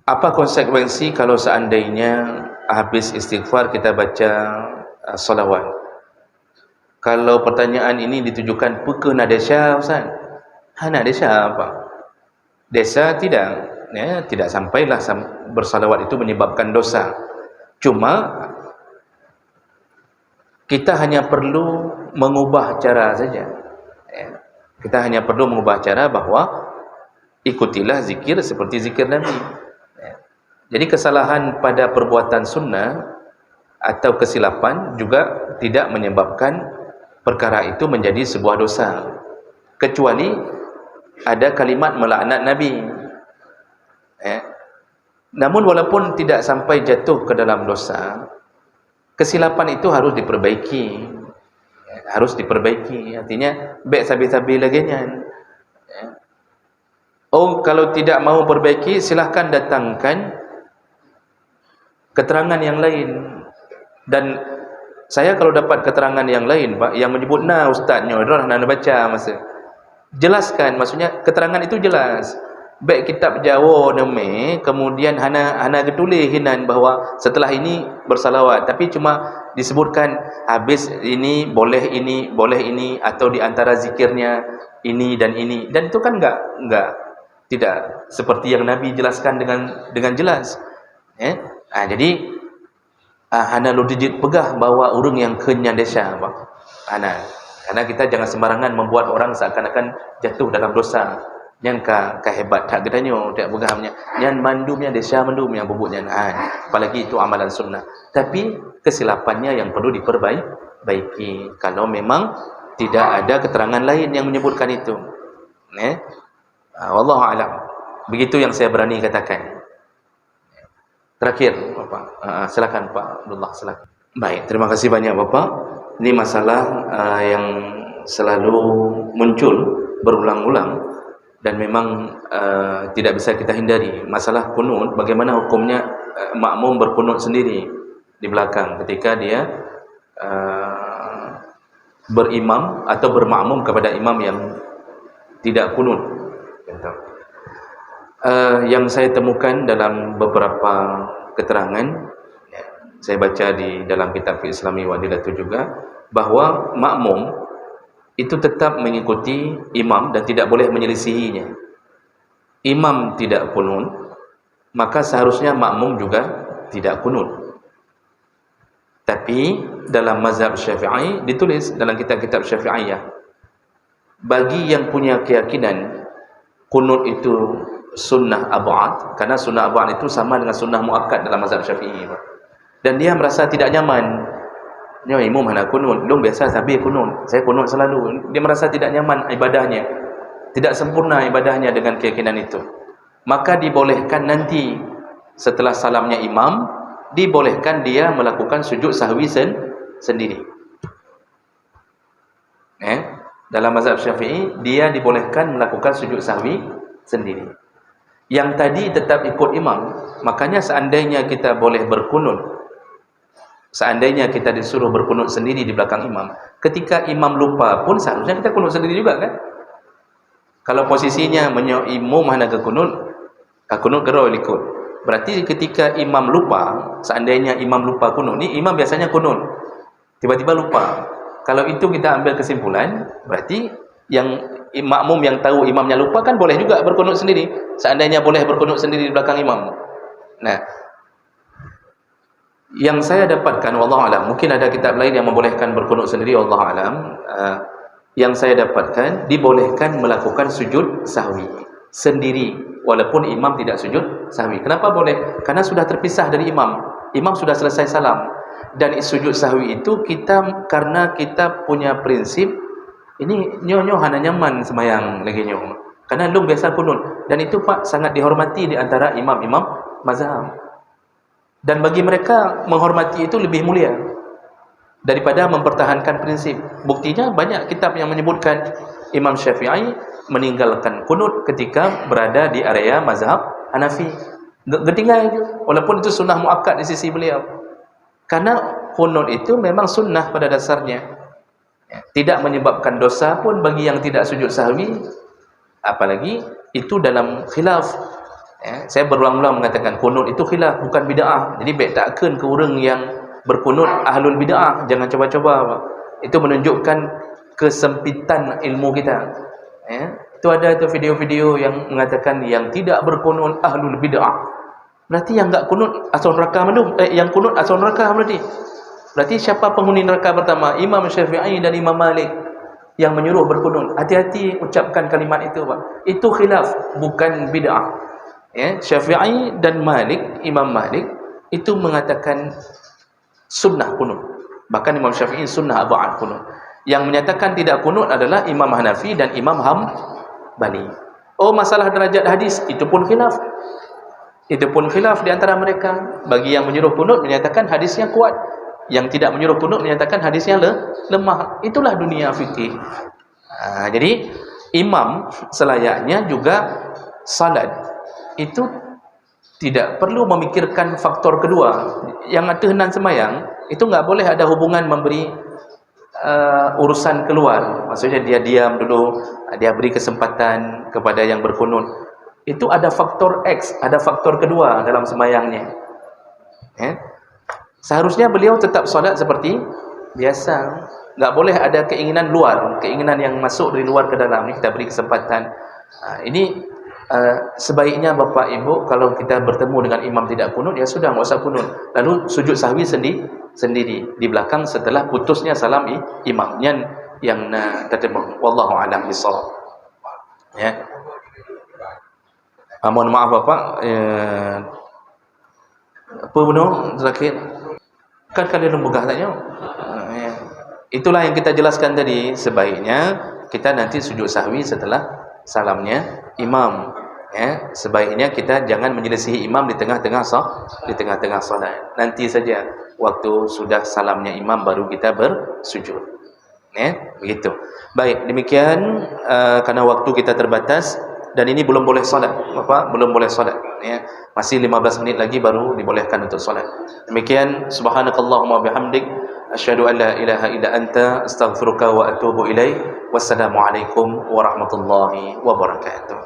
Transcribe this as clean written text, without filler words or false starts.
Apa konsekuensi kalau seandainya habis istighfar kita baca salawat? Kalau pertanyaan ini ditujukan ke nak desa Ustaz. Nak desa apa? Desa tidak, ya, tidak sampailah bersalawat itu menyebabkan dosa. Cuma kita hanya perlu mengubah cara saja. Ya. Kita hanya perlu mengubah cara bahawa ikutilah zikir seperti zikir Nabi. Ya. Jadi kesalahan pada perbuatan sunnah atau kesilapan juga tidak menyebabkan perkara itu menjadi sebuah dosa. Kecuali ada kalimat melaknat Nabi. Ya. Namun walaupun tidak sampai jatuh ke dalam dosa, kesilapan itu harus diperbaiki. Ya, harus diperbaiki. Artinya baik sabi-sabi lagi nya. Ya. Oh, kalau tidak mau perbaiki, silahkan datangkan keterangan yang lain. Dan saya kalau dapat keterangan yang lain, Pak, yang menyebut nah ustaznya dah nak baca masa. Jelaskan, maksudnya keterangan itu jelas. Baik kitab Jawa nama, kemudian hana getulis hinan bahawa setelah ini bersalawat, tapi cuma disebutkan habis ini boleh ini atau di antara zikirnya ini dan ini. Dan itu kan enggak tidak seperti yang Nabi jelaskan dengan jelas. Jadi hana lu digit pegah bahawa urang yang kenyang desa, Pak. Karena kita jangan sembarangan membuat orang seakan-akan jatuh dalam dosa. Yang hebat tak gedanya, tak begahnya. Yang mandumnya desa mandum yang bubuknya. Apalagi itu amalan sunnah. Tapi kesilapannya yang perlu diperbaiki. Kalau memang tidak ada keterangan lain yang menyebutkan itu. Wallahu a'lam. Begitu yang saya berani katakan. Terakhir, Bapak. Silakan Pak Abdullah, silakan. Baik, terima kasih banyak Bapak. Ini masalah yang selalu muncul berulang-ulang dan memang tidak bisa kita hindari. Masalah kunut, bagaimana hukumnya makmum berkunut sendiri di belakang ketika dia berimam atau bermakmum kepada imam yang tidak kunut. Yang saya temukan dalam beberapa keterangan, saya baca di dalam kitab Islami Wadilatu juga, bahawa makmum itu tetap mengikuti imam dan tidak boleh menyelisihinya. Imam tidak kunut, maka seharusnya makmum juga tidak kunut. Tapi dalam mazhab Syafi'i ditulis dalam kitab-kitab Syafi'iyah, bagi yang punya keyakinan kunut itu sunnah ab'ad, karena sunnah ab'ad itu sama dengan sunnah muakkad dalam mazhab Syafi'i, dan dia merasa tidak nyaman. Nyo imam hana kunut, dong biasa sabi kunut, saya kunut selalu. Dia merasa tidak nyaman ibadahnya, tidak sempurna ibadahnya dengan keyakinan itu. Maka dibolehkan nanti setelah salamnya imam, dibolehkan dia melakukan sujud sahwi sendiri. Dalam mazhab Syafi'i, dia dibolehkan melakukan sujud sahwi sendiri. Yang tadi tetap ikut imam. Makanya seandainya kita boleh berkunut, seandainya kita disuruh berkunut sendiri di belakang imam, ketika imam lupa pun seharusnya kita kunut sendiri juga kan? Kalau posisinya imam hana ke kunut gero ikut. Berarti ketika imam lupa, seandainya imam lupa kunut, ni imam biasanya kunut, tiba-tiba lupa. Kalau itu kita ambil kesimpulan, berarti yang makmum yang tahu imamnya lupa kan boleh juga berkunut sendiri. Seandainya boleh berkunut sendiri di belakang imam. Nah, yang saya dapatkan, wallahu alam, mungkin ada kitab lain yang membolehkan berkunut sendiri, wallahu alam. Yang saya dapatkan, dibolehkan melakukan sujud sahwi sendiri walaupun imam tidak sujud sahwi. Kenapa boleh? Karena sudah terpisah dari imam. Imam sudah selesai salam. Dan sujud sahwi itu karena kita punya prinsip ini nyo hana nyaman semayang lagi nyo. Karena lu biasa kunut, dan itu Pak sangat dihormati di antara imam-imam mazhab. Dan bagi mereka menghormati itu lebih mulia daripada mempertahankan prinsip. Buktinya banyak kitab yang menyebutkan Imam Syafi'i meninggalkan kunut ketika berada di area mazhab Hanafi. Getinggal itu, walaupun itu sunnah muakkad di sisi beliau. Karena kunut itu memang sunnah pada dasarnya. Tidak menyebabkan dosa pun bagi yang tidak sujud sahwi, apalagi itu dalam khilaf. Saya berulang-ulang mengatakan kunut itu khilaf, bukan bid'ah. Jadi baik takkan ke orang yang berkunut ahlul bid'ah, jangan cuba-cuba. Itu menunjukkan kesempitan ilmu kita. Itu ada itu video-video yang mengatakan yang tidak berkunut ahlul bid'ah. Berarti yang enggak kunut asal neraka mana? Yang kunut asal neraka berarti. Berarti siapa penghuni neraka pertama? Imam Syafi'i dan Imam Malik yang menyuruh berkunut. Hati-hati ucapkan kalimat itu, Pak. Itu khilaf, bukan bid'ah. Syafi'i dan Malik, Imam Malik itu mengatakan sunnah kunut. Bahkan Imam Syafi'i sunnah ab'ad kunut. Yang menyatakan tidak kunut adalah Imam Hanafi dan Imam Hambali. Oh, masalah derajat hadis, itu pun khilaf. Itu pun khilaf di antara mereka. Bagi yang menyuruh kunut menyatakan hadisnya kuat, yang tidak menyuruh kunut menyatakan hadisnya lemah. Itulah dunia fikih. Jadi imam selayaknya juga salat itu tidak perlu memikirkan faktor kedua. Yang ada hendak sembahyang itu enggak boleh ada hubungan memberi urusan keluar. Maksudnya dia diam dulu, dia beri kesempatan kepada yang berkunut. Itu ada faktor X, ada faktor kedua dalam sembahyangnya. Seharusnya beliau tetap solat seperti biasa. Enggak boleh ada keinginan luar, keinginan yang masuk dari luar ke dalam. Ini kita beri kesempatan. Ini sebaiknya Bapak Ibu kalau kita bertemu dengan imam tidak kunut, ya sudah, enggak usah kunut. Lalu sujud sahwi sendiri di belakang setelah putusnya salam imamnya yang terjemah. Wallahu a'lam bishawab. Mohon maaf Bapak, apa benar terakhir? Kan kalian lembaga tanya. Itulah yang kita jelaskan tadi. Sebaiknya kita nanti sujud sahwi setelah salamnya imam. Sebaiknya kita jangan menyelisihi imam di tengah-tengah solat. Nanti saja waktu sudah salamnya imam baru kita bersujud. Begitu. Baik, demikian karena waktu kita terbatas dan ini belum boleh solat, Bapak, belum boleh solat. Masih 15 menit lagi baru dibolehkan untuk solat. Demikian, subhanakallahumma bihamdik asyhadu an la ilaha illa anta astaghfiruka wa atubu ilaik. Wassalamualaikum warahmatullahi wabarakatuh.